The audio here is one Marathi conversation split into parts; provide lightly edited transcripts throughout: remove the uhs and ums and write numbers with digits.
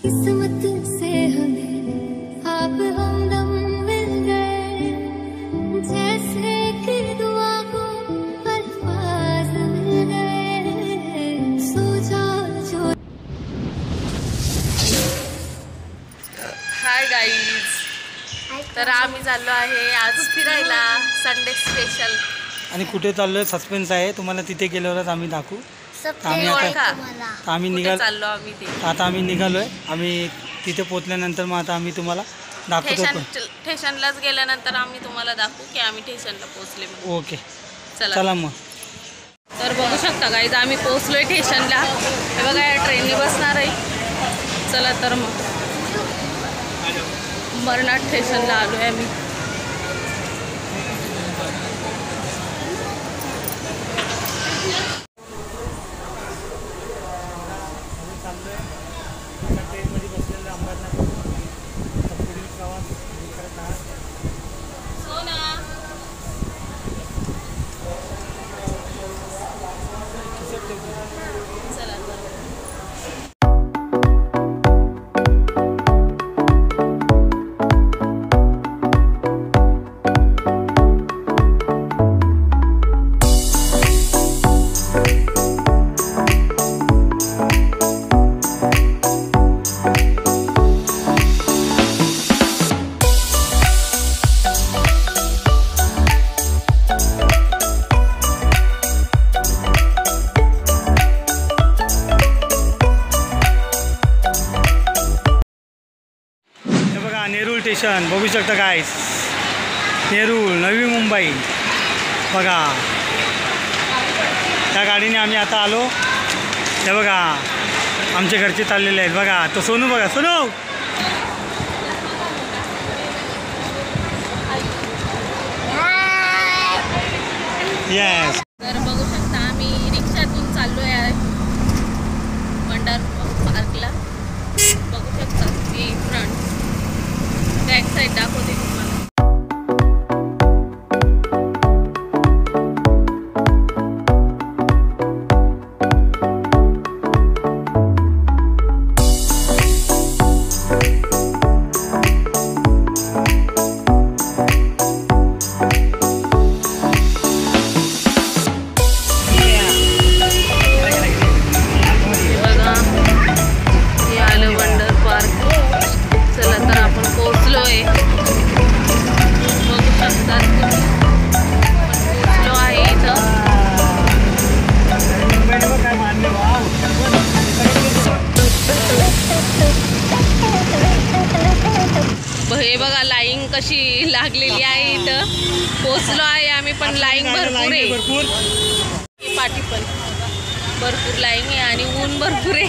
किस्मत से हमें आप हमदम मिल गए, जैसे कि दुआ को अल्फाज मिल गए, सो जा जो। हाय गाईज, तर आम्ही चाललो आहे आज फिरायला संडे स्पेशल। आणि कुठे चाललोय सस्पेन्स आहे, तुम्हाला तिथे गेल्यावरच आम्ही दाखवू। आम्ही निघालोय, आम्ही तिथे पोहोचल्यानंतर मग आता आम्ही तुम्हाला दाखवतो। स्टेशनलाच गेल्यानंतर आम्ही तुम्हाला दाखवू की आम्ही स्टेशनला पोहोचले। ओके चला मग। तर बघू शकता गाईज, आम्ही पोहोचलोय स्टेशनला। हे बघा या ट्रेनने बसणार आहे। चला तर मग अंबरनाथ स्टेशनला आलोय आम्ही। नेरूळ स्टेशन बघू शकता गाईस, नेरूळ नवी मुंबई बघा। त्या गाडीने आम्ही आता आलो। हे बघा आमचे घरचे चाललेले आहेत बघा। तो सोनू बघा, सोनू येस। तर बघू शकता आम्ही रिक्षातून चाललो आहे वंडर पार्कला। बघू शकता की फ्रंट बॅक साईड दाखवते तुम्हाला। हे बघा लाईन कशी लागलेली आहे, इथं पोचलो आहे आम्ही पण लाईन भरपूर आहे। पाठी पण भरपूर लाईन आहे आणि ऊन भरपूर आहे।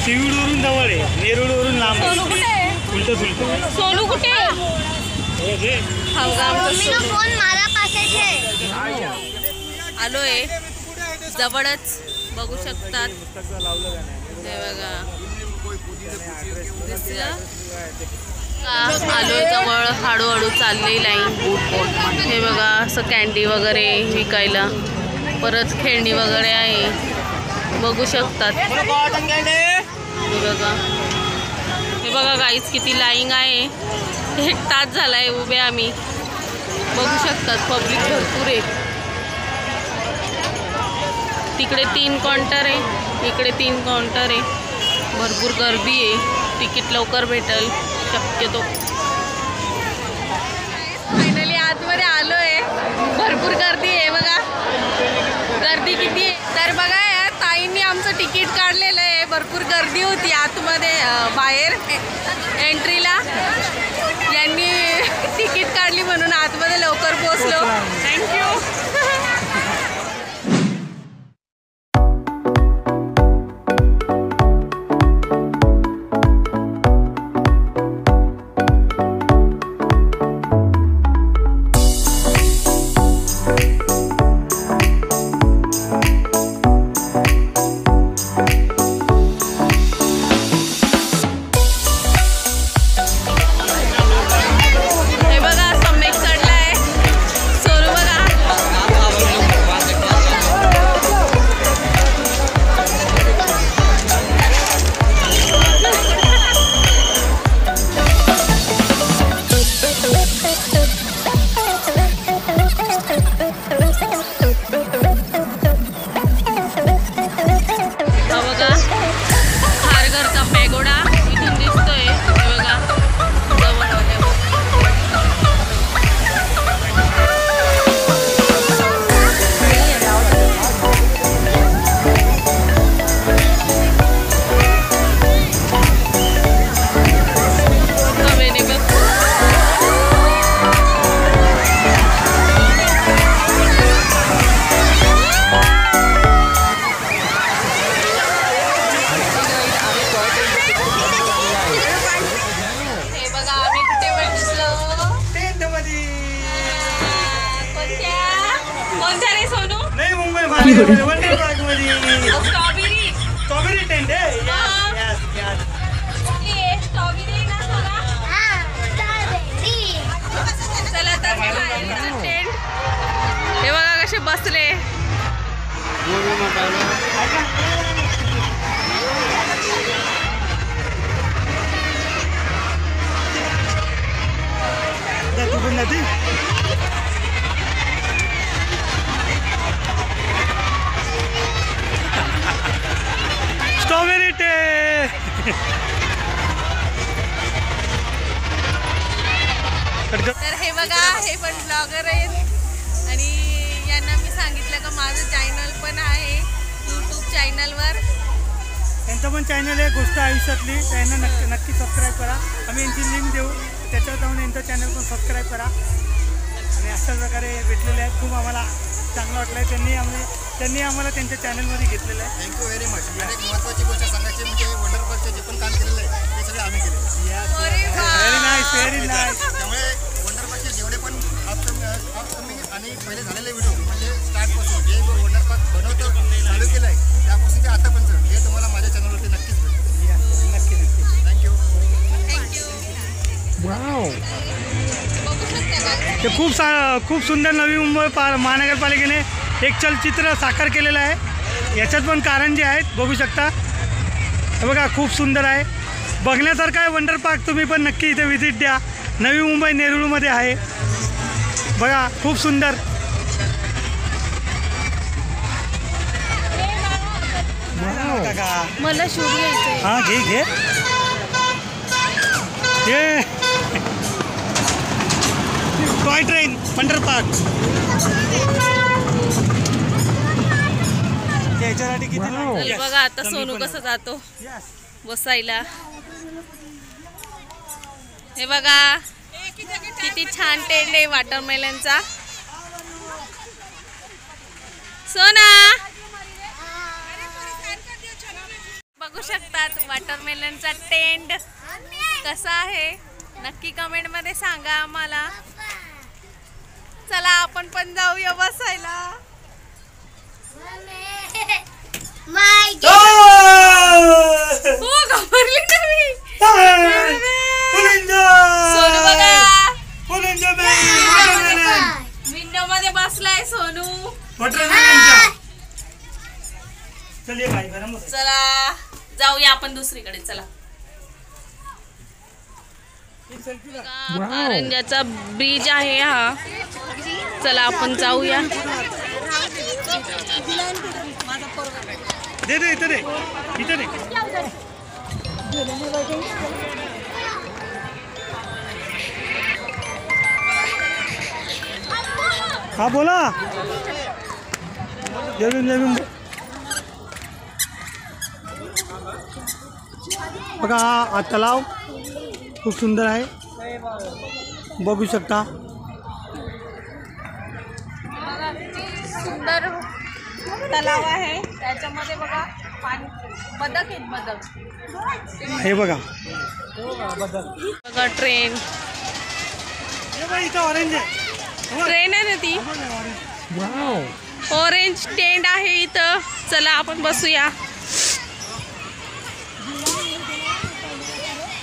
सिवडवरून जवळ आहे, नेरूळवरून लांब आहे। सोनू कुठे आहे? सोनू कुठे आहे? आलोय जवळच बघू शकतात। हे बघा आलोय जवळ, हळूहळू चालली लाईन। हे बघा असं कॅन्डी वगैरे विकायला, परत खेळणी वगैरे आहे बघू शकतात। हे बघा गाईज किती लाईन आहे, 1 तास झालाय उभे आम्ही। बघू शकतात पब्लिक भरपूर आहे। तिकडे 3 काउंटर आहे, इकडे 3 काउंटर आहे। भरपूर गर्दी आहे, तिकीट लवकर भेटेल शक्यतो। फायनली आतमध्ये आलोय, भरपूर गर्दी आहे बघा। गर्दी किती आहे तर बघा, या ताईंनी आमचं तिकीट काढलेलं आहे। भरपूर गर्दी होती आतमध्ये, बाहेर एंट्रीला यांनी तिकीट काढली म्हणून आतमध्ये लवकर पोहोचलो। थँक्यू। हे बघा सम्यक चढलाय, सोनू बघा वंडर पार्क मध्ये स्ट्रॉबेरी स्ट्रॉबेरी टेंट आहे. स्ट्रॉबेरी ना चला तर हे बाहेरचं टेंट. हे बघा कसे बसले. तू पण जाते स्ट्रॉबेरी टेंट. तर हे बघा हे पण ब्लॉगर आहेत आणि यांना मी सांगितलं का माझं चॅनल पण आहे यूट्यूब चॅनलवर. त्यांचं पण चॅनल आहे गोष्ट आयुष्यातली. त्यांना नक्की सबस्क्राईब करा. आम्ही यांची लिंक देऊ त्याच्यावर जाऊन यांचं चॅनल पण सबस्क्राईब करा. आणि अशा प्रकारे भेटलेले आहेत. खूप आम्हाला चांगलं वाटलं आहे. त्यांनी आम्हाला त्यांच्या चॅनलमध्ये घेतलेलं आहे. Thank you very much. आणि एक महत्त्वाची गोष्ट सांगायची म्हणजे वंडर पार्कचे जे पण काम केलेलं आहे ते सगळे आम्ही केले. Very nice very nice. त्यामुळे वंडर पार्कचे जेवढे पण अपकमिंग आणि पहिले झालेले व्हिडिओ म्हणजे स्टार्टपासून जे वंडर पार्क बनवतो चालू केलं आहे त्यापासून ते आतापर्यंत हे तुम्हाला माझ्या चॅनलवरती नक्कीच भेटेल. नक्की नक्की. थँक्यू. ते खूप सुंदर नवी मुंबई महानगरपालिकेने एक चलचित्र साकार केलेलं आहे. याच्यात पण कारंजे आहेत बघू शकता. हे बघा खूप सुंदर आहे. बघण्यासारखं आहे वंडर पार्क. तुम्ही पण नक्की इथे व्हिजिट द्या. नवी मुंबई नेरुळमध्ये आहे. बघा खूप सुंदर. मला शूट घ्यायचंय. हां घे ये टॉय ट्रेन वंडर पार्क. याच्यासाठी किती चल बघा आता सोनू कसं जातो बसायला. हे बघा किती छान टेंट आहे वॉटरमेलनचा. सोना बघू शकतात वॉटरमेलनचा टेंट कसा आहे नक्की कमेंट मध्ये सांगा आम्हाला. चला आपण पण जाऊया बसायला. हो घाबरली ना मी. सोनू बघा विंडो मध्ये बसलाय सोनू. चला जाऊया आपण दुसरीकडे. चला कारंजाचा ब्रिज आहे हा. चला आपण जाऊया. दे इथं दे इथं दे. हा बोला. जेवून बघा हा तलाव खूप सुंदर आहे बघू शकता. सुंदर तलाव आहे त्याच्यामध्ये बघा पाणी बदक आहेत बदक. हे बघा बघा ट्रेन इथं ऑरेंज आहे. ट्रेन आहे ना ती. ऑरेंज टेंट आहे इथं. चला आपण बसूया.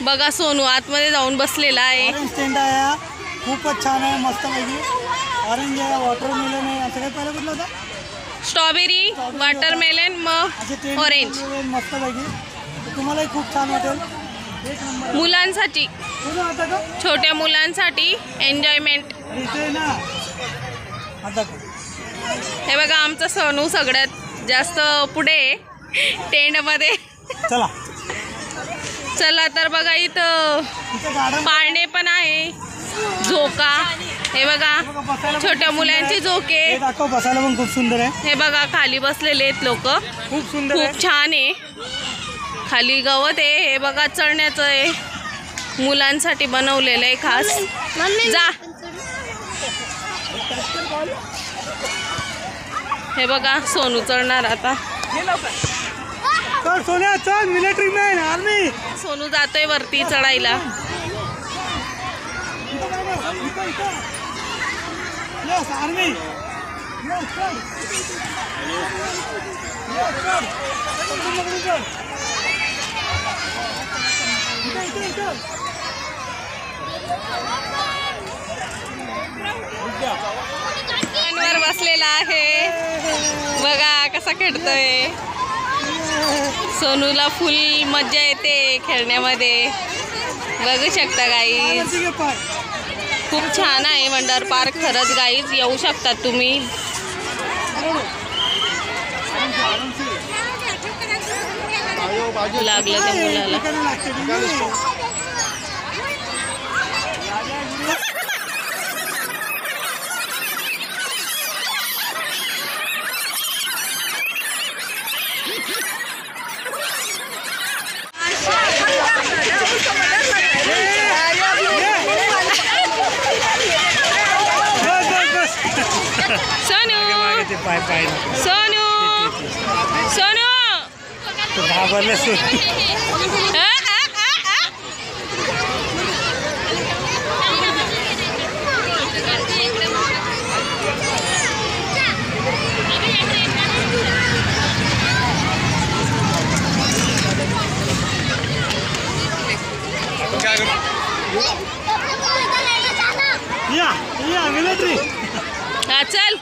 बघा सोनू आतमध्ये जाऊन बसलेला आहे. ऑरेंज टेंट आहे हा. खूपच छान आहे मस्त पैकी. ऑरेंज आहे वॉटरमेलन आहे. असं काय पहिलं कुठलं होतं स्ट्रॉबेरी वॉटरमेलन मग ऑरेंज. मस्त पैकी तुम्हालाही खूप छान वाटेल. एक नंबर मुलांसाठी कुठं आता का छोट्या मुलांसाठी एन्जॉयमेंट. इथे ना आता हे बघा आमचं सोनू सगळ्यात जास्त पुढे टेंटमध्ये. चला चला तर बघा इथं इथे गार्डन पाळणे पण आहे. झोका हे बघा छोट्या मुलांचे झोके. हे दाखव. बसायला पण खूप सुंदर आहे. हे बघा खाली बसलेले आहेत लोक. खूप सुंदर आहे. खूप छान आहे. खाली गवत आहे. हे बघा चढण्याचं आहे. मुलांसाठी बनवलेलं आहे खास. जा हे बघा सोनू चढणार आता. चल सोन्या चल. Military man army. सोनू जातोय वरती चढायला. Yes army. वर बसलेला आहे बघा कसा खेळतोय. सोनूला फुल मज्जा येते खेळण्यामध्ये बघू शकता गाईज. खूप छान आहे वंडर पार्क खरंच गाईज. येऊ शकतात तुम्ही. लागलं त्या मुलाला. सोनू सोनू मिलिटरी. हा चल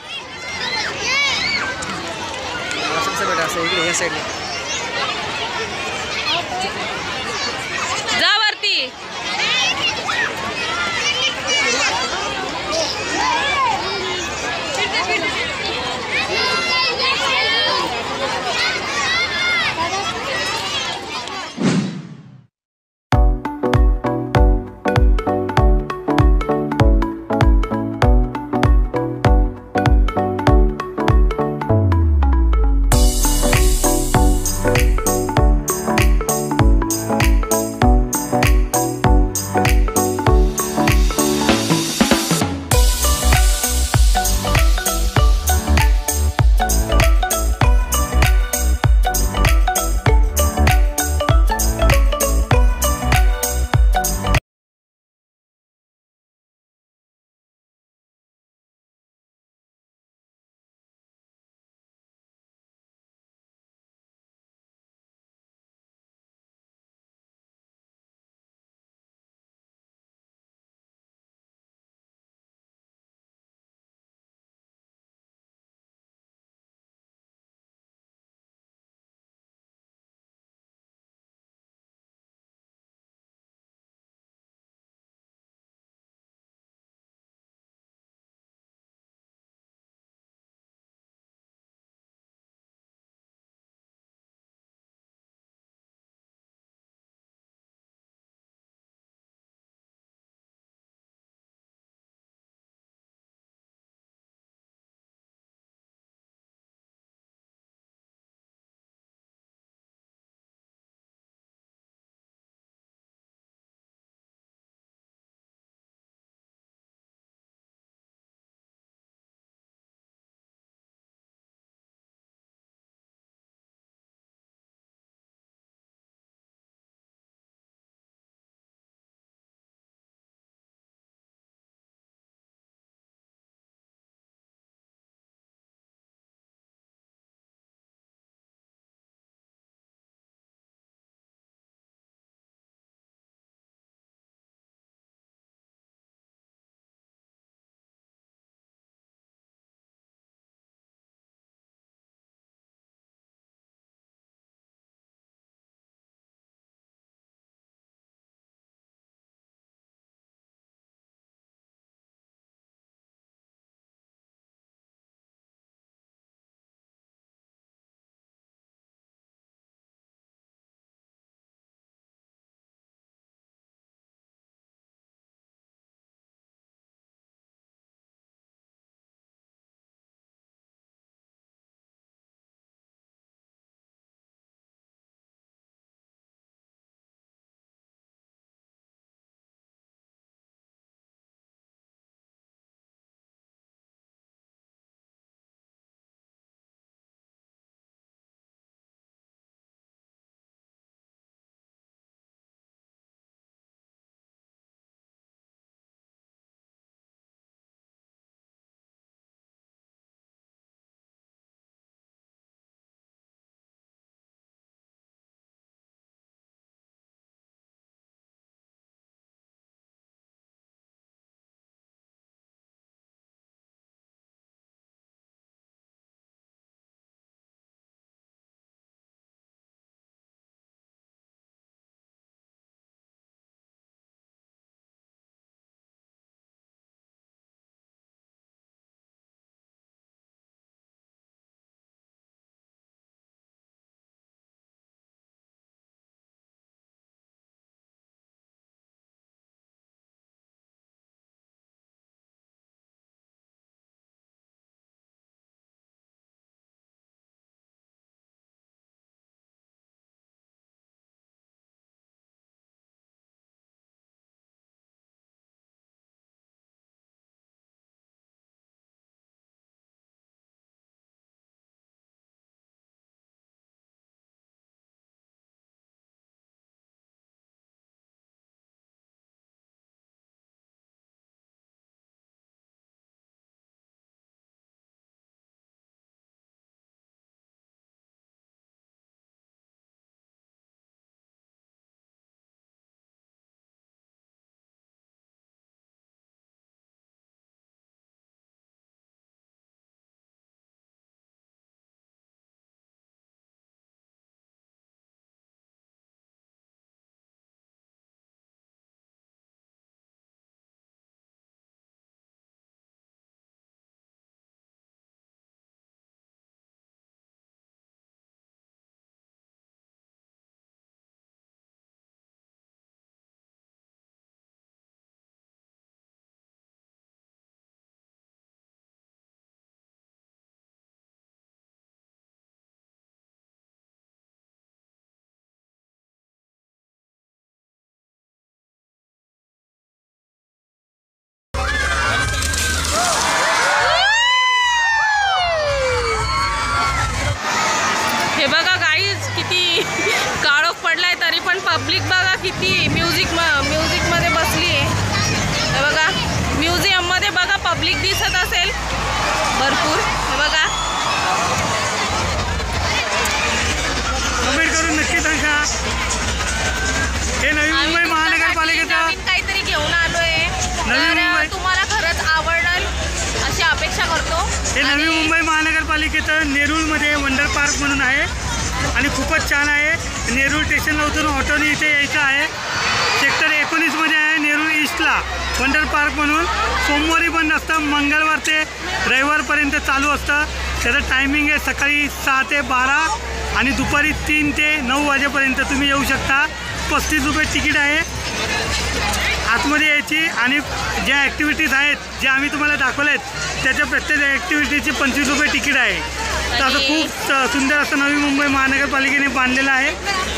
जा वरती. पब्लिक बघा किती म्युझिकमध्ये बसली आहे. हे बघा म्युझियममध्ये बघा पब्लिक दिसत असेल भरपूर. हे बघा कमेंट करून नक्की सांगा. हे नवी मुंबई महानगरपालिकेचं नवीन काहीतरी घेऊन आलोय. नवी मुंबई तर तुम्हाला खरंच आवडेल अशी अपेक्षा करतो. हे नवी मुंबई महानगरपालिकेचं नेरूळमध्ये वंडर पार्क म्हणून आहे आणि खूपच छान आहे. नेरूळ स्टेशनला उतरून ऑटोने इथे यायचं आहे. सेक्टर 19मध्ये आहे नेरूळ ईस्टला वंडर पार्क म्हणून. सोमवारी बंद असतं, मंगळवार ते रविवारपर्यंत चालू असतं. त्याचं टायमिंग आहे सकाळी 6 ते 12 आणि दुपारी 3 ते 9 वाजेपर्यंत तुम्ही येऊ शकता. 35 रुपये तिकीट आहे आतमध्ये यायची. आणि ज्या ॲक्टिव्हिटीज आहेत ज्या आम्ही तुम्हाला दाखवल्या आहेत त्याच्या प्रत्येक ॲक्टिव्हिटीची 25 रुपये तिकीट आहे. तर असं खूप सुंदर असं नवी मुंबई महानगरपालिकेने बांधलेलं आहे.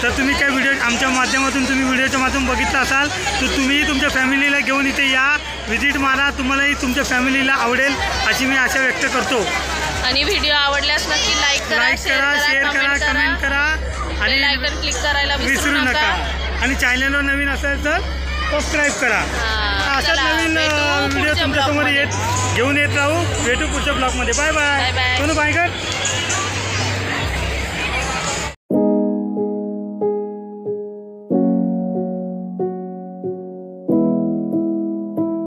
तर तुम्ही काय व्हिडिओ आमच्या माध्यमातून तुम्ही व्हिडिओच्या माध्यमातून बघितलं असाल तर तुम्ही तुमच्या फॅमिलीला घेऊन इथे या, व्हिजिट मारा. तुम्हालाही तुमच्या फॅमिलीला आवडेल अशी मी आशा व्यक्त करतो. आणि व्हिडिओ आवडल्यास नक्की लाईक करा, शेअर करा, कमेंट करा आणि बेल आयकॉन क्लिक करायला विसरू नका. आणि चॅनलवर नवीन असेल तर सबस्क्राईब करा. अशाच नवीन व्हिडिओ तुमच्यासमोर घेऊन येत राहू. भेटू पुढच्या ब्लॉगमध्ये. Bye bye. Bye bye. Sonu bye कर.